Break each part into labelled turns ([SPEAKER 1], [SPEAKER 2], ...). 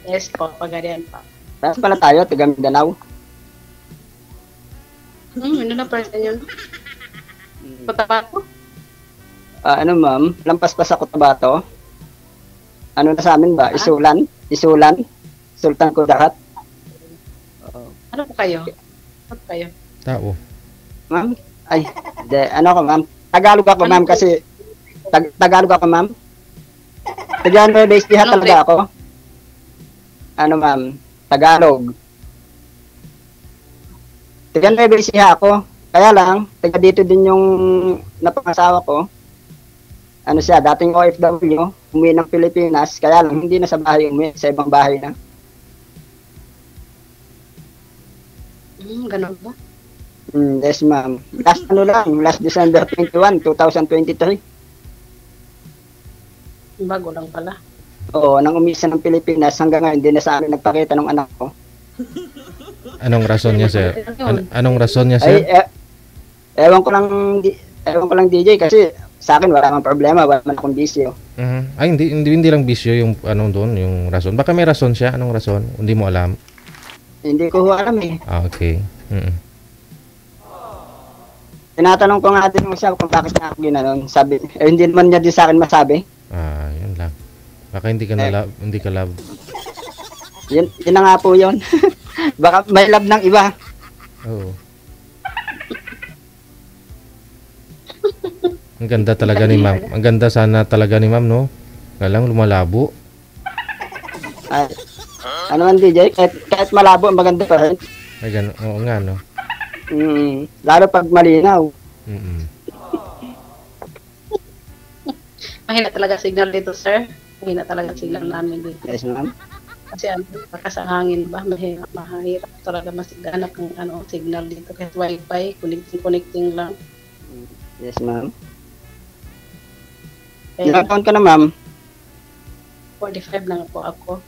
[SPEAKER 1] Yes po, pagarian pa.
[SPEAKER 2] Tapos pala tayo, taga Mindanao.
[SPEAKER 1] Ano na person yun? Cotabato?
[SPEAKER 2] Ano ma'am, lampas pa sa Cotabato. Ano na sa amin ba?
[SPEAKER 1] Ah?
[SPEAKER 2] Isulan? Sultan Kudarat.
[SPEAKER 1] Ano po kayo? Ano po kayo?
[SPEAKER 3] Tao.
[SPEAKER 2] Ma'am? Ay, ano ko ma'am? Tagalog ako ma'am kasi Tagalog ako ma'am. Taga Nueva Ecija talaga ako. Ano ma'am? Tagalog. Taga Nueva Ecija ako. Kaya lang, taga dito din yung napangasawa ko. Ano siya, dating OFW, umuwi ng Pilipinas, kaya lang hindi na sa bahay umuwi, sa ibang bahay na.
[SPEAKER 1] Ganun ba?
[SPEAKER 2] Yes ma'am. Last December 21, 2023.
[SPEAKER 1] Bago lang pala.
[SPEAKER 2] Oo, nang umisa ng Pilipinas, hanggang ngayon, hindi na sa amin nagpakita ng anak ko.
[SPEAKER 3] Anong rason niya, sir? Anong rason niya, sir?
[SPEAKER 2] Ay, ewan ko lang DJ, kasi sa akin wala kang problema, wala man akong bisyo.
[SPEAKER 3] Ay, hindi lang bisyo yung ano doon, yung rason. Baka may rason siya. Anong rason? Hindi mo alam.
[SPEAKER 2] Hindi ko alam eh.
[SPEAKER 3] Okay.
[SPEAKER 2] Tinatanong ko nga din siya kung bakit niya ako ginanon. Sabi, hindi naman niya din sa akin masabi.
[SPEAKER 3] Yun lang. Baka hindi ka love.
[SPEAKER 2] Yun na nga po yun. Baka may love ng iba.
[SPEAKER 3] Oo. Ang ganda talaga ni ma'am. Ang ganda sana talaga ni ma'am, no? Galang lumalabo.
[SPEAKER 2] Ay, ano man DJ, kahit malabo, maganda pa rin.
[SPEAKER 3] Ay, gano'n. Oo nga, no?
[SPEAKER 2] Lalo pag malinaw.
[SPEAKER 1] Mahina talaga signal dito, sir. Mahina talaga signal namin dito.
[SPEAKER 2] Yes, ma'am.
[SPEAKER 1] Kasi lakas ang hangin ba, mahirap talaga masiganap ng signal dito. Kahit wifi, connecting lang.
[SPEAKER 2] Yes, ma'am. Ilang taon ka na, ma'am?
[SPEAKER 1] 45 lang po ako.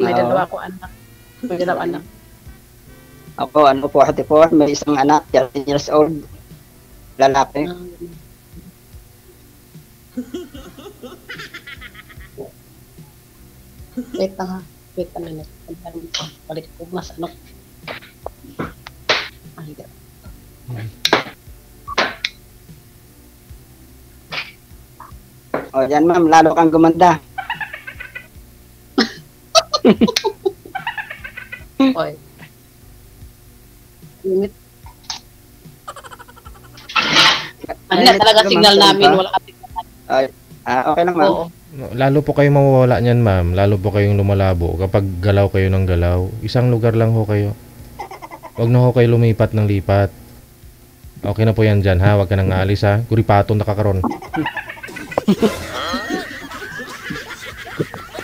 [SPEAKER 1] May dalawa ako anak. May dalawa anak.
[SPEAKER 2] Ako, 44, may isang anak, 13 years old. Lalaki.
[SPEAKER 1] Wait lang ha. Wait a minute. Balik ko mas ano. Hindi.
[SPEAKER 2] O, yan ma'am, lalo kang gumanda.
[SPEAKER 1] Oy. Limit. Mahina talaga signal namin. Wala kasi.
[SPEAKER 2] Okay lang ma'am.
[SPEAKER 1] Oo.
[SPEAKER 3] Lalo po kayong mawawala niyan, ma'am. Lalo po kayong lumalabo kapag galaw kayo ng galaw. Isang lugar lang ho kayo. Huwag na ho kayo lumipat ng lipat. Okay na po yan dyan, ha? Huwag ka nang aalis, ha? Kuripato nakakaroon.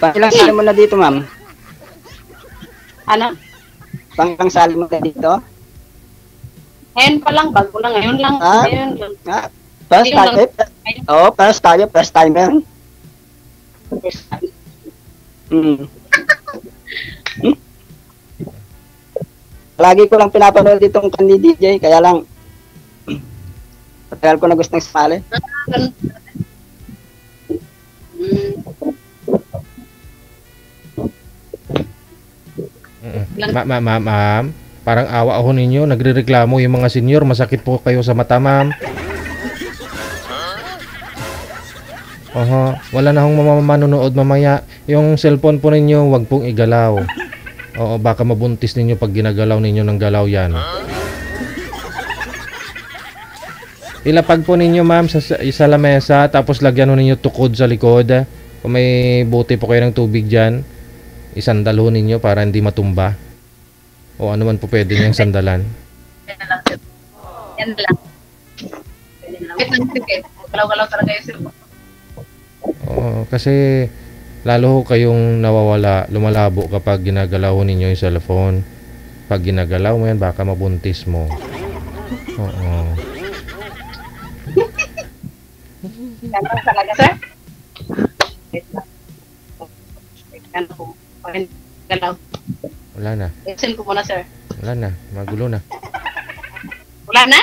[SPEAKER 2] Pangilang sali mo na dito, ma'am?
[SPEAKER 1] Ano?
[SPEAKER 2] Pangilang sali mo na dito?
[SPEAKER 1] Ngayon pa lang, bago lang. Ngayon lang. Ngayon lang.
[SPEAKER 2] First time? Oo, first timer. Lagi ko lang pinapanood itong kanil DJ, kaya lang patagal ko na gustong sumali.
[SPEAKER 3] Ma'am, parang awa ho ninyo, nagrereklamo yung mga senior, masakit po kayo sa mata, ma'am. Wala na akong manonood mamaya. Yung cellphone po ninyo, wag pong igalaw. Oo, baka mabuntis ninyo pag ginagalaw ninyo ng galaw yan. Ilapag po ninyo, ma'am, sa lamesa, tapos lagyan ho ninyo tukod sa likod. Kung may bote po kayo ng tubig dyan, isandal ho ninyo para hindi matumba. O ano man po pwede niyang sandalan.
[SPEAKER 1] Yan lang. Galaw-galaw talaga yung cellphone.
[SPEAKER 3] Oo, kasi lalo ho kayong nawawala, lumalabo kapag ginagalaw ninyo yung cellphone. Pag ginagalaw mo yan, baka mabuntis mo. Oo.
[SPEAKER 1] Galaw talaga, sir? Galaw.
[SPEAKER 3] Wala na.
[SPEAKER 1] Exen ko muna, sir.
[SPEAKER 3] Wala na. Magulo na.
[SPEAKER 1] Wala na?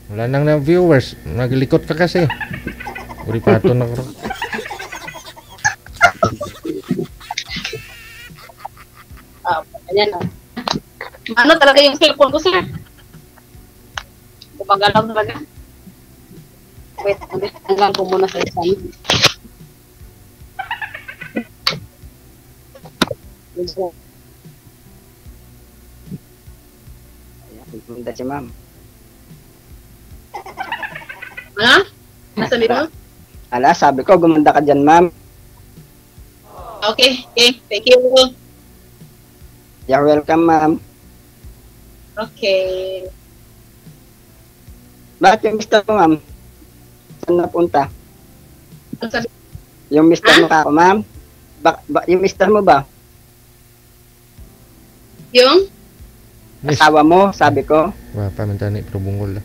[SPEAKER 3] Wala nang na viewers. Naglikot ka kasi. Uripato na ko.
[SPEAKER 1] Ayan na. Ano talaga yung cellphone ko, sir? Gumagalaw talaga. Wait, hanggang ko muna sa isang.
[SPEAKER 2] Ayan, punta si ma'am.
[SPEAKER 1] Ano? Nasabi mo?
[SPEAKER 2] Ala, sabi ko, gumanda ka dyan, ma'am.
[SPEAKER 1] Okay, okay. Thank you.
[SPEAKER 2] You're welcome, ma'am.
[SPEAKER 1] Okay.
[SPEAKER 2] Bakit yung mister mo, ma'am? Saan napunta?
[SPEAKER 1] Ano sabi?
[SPEAKER 2] Yung mister mo ka ako, ma'am? Yung mister mo ba?
[SPEAKER 1] Yung?
[SPEAKER 3] Yes.
[SPEAKER 2] Asawa mo, sabi ko.
[SPEAKER 3] Wah, pamintani pero bungol.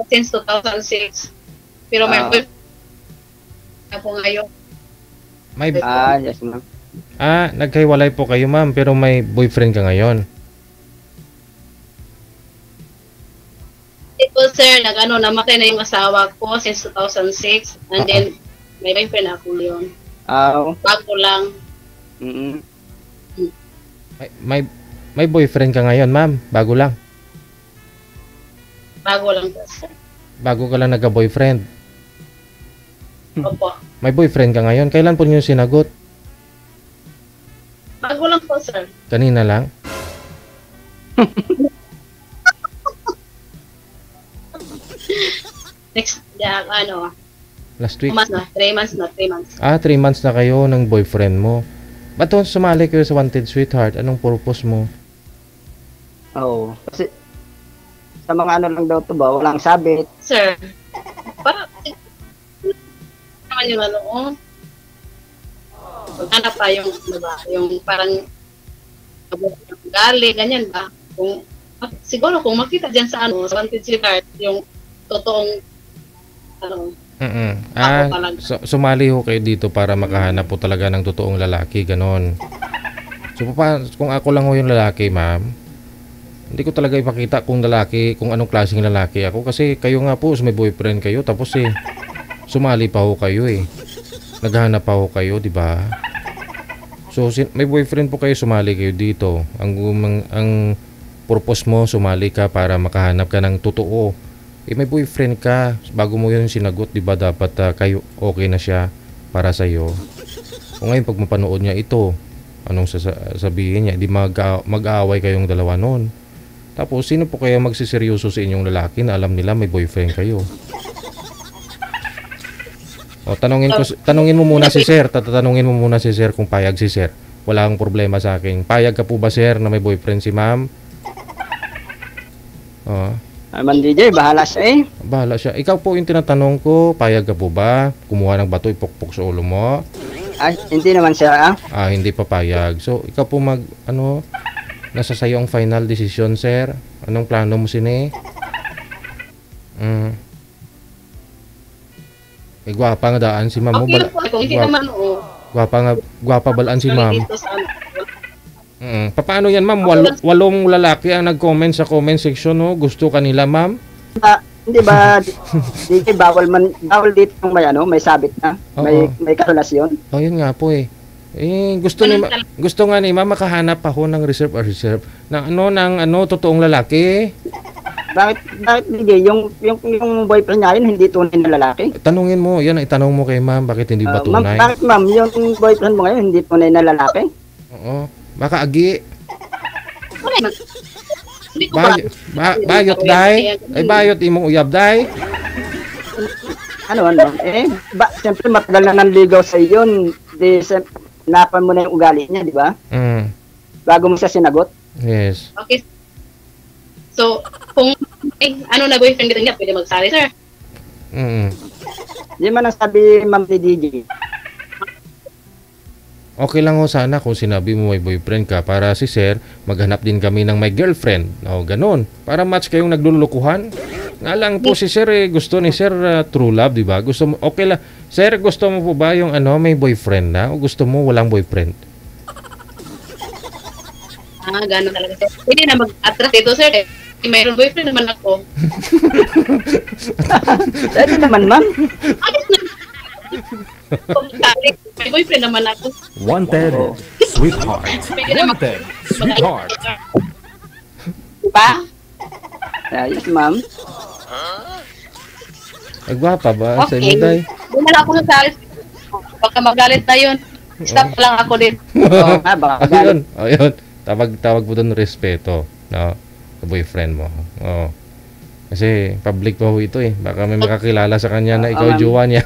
[SPEAKER 1] Since 2006. Pero may
[SPEAKER 2] Ah.
[SPEAKER 1] ako ngayon.
[SPEAKER 3] May
[SPEAKER 2] Yes, ma'am.
[SPEAKER 3] nagkahiwalay po kayo, ma'am, pero may boyfriend ka ngayon.
[SPEAKER 1] Ito, sir, namatay na yung asawa ko since 2006. And then, may boyfriend ako yun. Bago lang.
[SPEAKER 2] Mm-mm.
[SPEAKER 3] May boyfriend ka ngayon, ma'am. Bago lang.
[SPEAKER 1] Bago lang po, sir.
[SPEAKER 3] Bago ka lang nagka-boyfriend.
[SPEAKER 1] Opo.
[SPEAKER 3] May boyfriend ka ngayon. Kailan po niyo sinagot?
[SPEAKER 1] Bago lang po, sir.
[SPEAKER 3] Kanina lang?
[SPEAKER 1] Next,
[SPEAKER 3] Last week?
[SPEAKER 1] 2 months na. 3 months na. 3 months.
[SPEAKER 3] 3 months na kayo ng boyfriend mo. Ba't sumali kayo sa Wanted Sweetheart? Anong purpose mo?
[SPEAKER 2] Oo. Kasi, sa mga ano lang daw to ba, walang sabit.
[SPEAKER 1] Sir, para naman yung maghanap pa yung, diba, yung parang gali, ganyan ba? Kung, siguro kung makita dyan sa sa Wanted Sweetheart, yung totoong,
[SPEAKER 3] sumali ho kayo dito para makahanap po talaga ng totoong lalaki, ganon. So, kung ako lang ho yung lalaki, ma'am, hindi ko talaga ipakita kung anong klaseng lalaki ako. Kasi kayo nga po, may boyfriend kayo, tapos sumali pa ho kayo naghahanap pa ho kayo, di ba? So, may boyfriend po kayo, sumali kayo dito. Ang purpose mo, sumali ka para makahanap ka ng totoo. May boyfriend ka, bago mo yun sinagot, di ba dapat kayo okay na siya para sa'yo. O ngayon, pag mapanood niya ito, anong sasabihin niya? Di mag-aaway kayong dalawa noon. Tapos, sino po kaya magsiseryoso sa inyong lalaki na alam nila may boyfriend kayo? O, tanungin mo muna si sir. Tatanungin mo muna si sir kung payag si sir. Wala akong problema sa akin. Payag ka po ba, sir, na may boyfriend si ma'am?
[SPEAKER 2] Man DJ, bahala siya
[SPEAKER 3] Bahala siya. Ikaw po yung tinatanong ko, payag ka po ba? Kumuha ng bato, ipukpok sa ulo mo?
[SPEAKER 2] Hindi naman siya
[SPEAKER 3] Hindi pa payag. So, ikaw po nasa sayo ang final decision, sir. Anong plano mo, sine? Gwapa nga daan si ma'am.
[SPEAKER 1] Okay lang po, kung hindi naman,
[SPEAKER 3] Gwapa balaan si ma'am. Paano yan, ma'am? Walong lalaki ang nag-comment sa comment section, no? Gusto kanila, ma'am?
[SPEAKER 2] Hindi ba, DJ, bawal dito yung may sabit na, may karelasyon.
[SPEAKER 3] Yun nga po gusto nga ni ma'am makahanap ako ng reserve ng totoong lalaki.
[SPEAKER 2] Bakit DJ, yung boyfriend niya yun, hindi tunay na lalaki?
[SPEAKER 3] Tanungin mo, itanong mo kay ma'am, bakit hindi ba tunay?
[SPEAKER 2] Bakit ma'am, yung boyfriend mo ngayon, hindi tunay na lalaki?
[SPEAKER 3] Oo. Baka agi. Bayot day. Bayot imong uyab day.
[SPEAKER 2] Ano? Siyempre matagal na nanligaw sa iyon. Napan mo na yung ugali niya, di ba? Bago mo siya sinagot.
[SPEAKER 3] Yes.
[SPEAKER 1] Okay. So, kung na boyfriend kita niya, pwede magsali, sir.
[SPEAKER 2] Di man ang sabi, ma'am ni DJ.
[SPEAKER 3] Okay lang ho sana kung sinabi mo may boyfriend ka para si sir maghanap din kami ng may girlfriend. Ganun. Para match kayong naglulukuhan. Nga lang po si sir gusto ni sir true love, di ba? Gusto mo, okay lang. Sir, gusto mo po ba yung may boyfriend na? O gusto mo walang boyfriend?
[SPEAKER 1] Gano'n talaga, sir. Hindi na mag-attract dito, sir. Mayroon boyfriend naman ako.
[SPEAKER 2] Ano naman, ma'am?
[SPEAKER 1] May boyfriend naman ako.
[SPEAKER 4] Wanted Sweetheart. Wanted. Sweetheart.
[SPEAKER 1] Diba?
[SPEAKER 2] Ayos, ma'am.
[SPEAKER 3] Ay, gwapa ba sa inyo,
[SPEAKER 1] Okay.
[SPEAKER 3] day?
[SPEAKER 1] Doon na lang ako sa alis. Baka magalit na yun. Stop lang ako din.
[SPEAKER 2] Oo nga, baka galit.
[SPEAKER 3] Ayun. Tawag po doon respeto, no? Sa boyfriend mo. Oo. Kasi public pa ho ito eh. Baka may makakilala sa kanya na ikaw
[SPEAKER 2] Oo, ma'am.
[SPEAKER 3] jowa niya.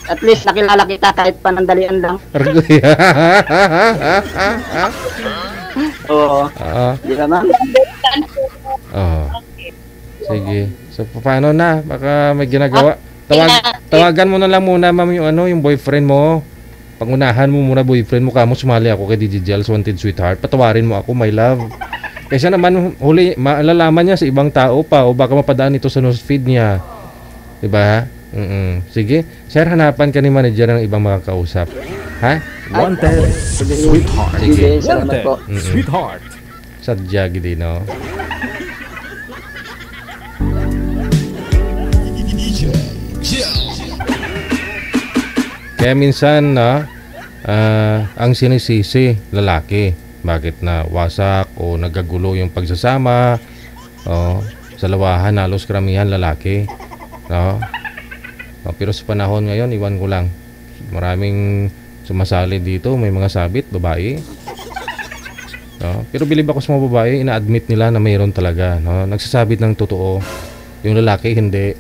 [SPEAKER 2] At least nakilala kita kahit panandalian lang.
[SPEAKER 3] Argoy.
[SPEAKER 2] Oo.
[SPEAKER 3] Oo.
[SPEAKER 2] Di ba, ma'am?
[SPEAKER 3] Oo. Sige. So paano na? Baka may ginagawa. Tawagan mo na lang muna, ma'am, yung yung boyfriend mo. Pangunahan mo muna boyfriend mo, kamo sumali ako kay DJ Gels Wanted Sweetheart. Patawarin mo ako, my love. Kaysa naman huli malalaman niya sa ibang tao pa o baka mapadaan ito sa newsfeed niya. 'Di ba? Sige, sir, hanapan ka ni manager ng ibang mga kausap. Ha?
[SPEAKER 4] Wanted. Sweetheart.
[SPEAKER 2] Sige, salamat po.
[SPEAKER 4] Sweetheart.
[SPEAKER 3] Sadya gidi, no? Kaya minsan na ang sinisisi lalaki, bakit na wasak o nagagulo yung pagsasama, sa lawahan halos karamihan lalaki, no? Pero sa panahon ngayon, iwan ko lang, maraming sumasali dito, may mga sabit babae, no? Pero bilib ako sa mga babae, ina-admit nila na mayroon talaga, no? Nagsasabit ng totoo, yung lalaki hindi.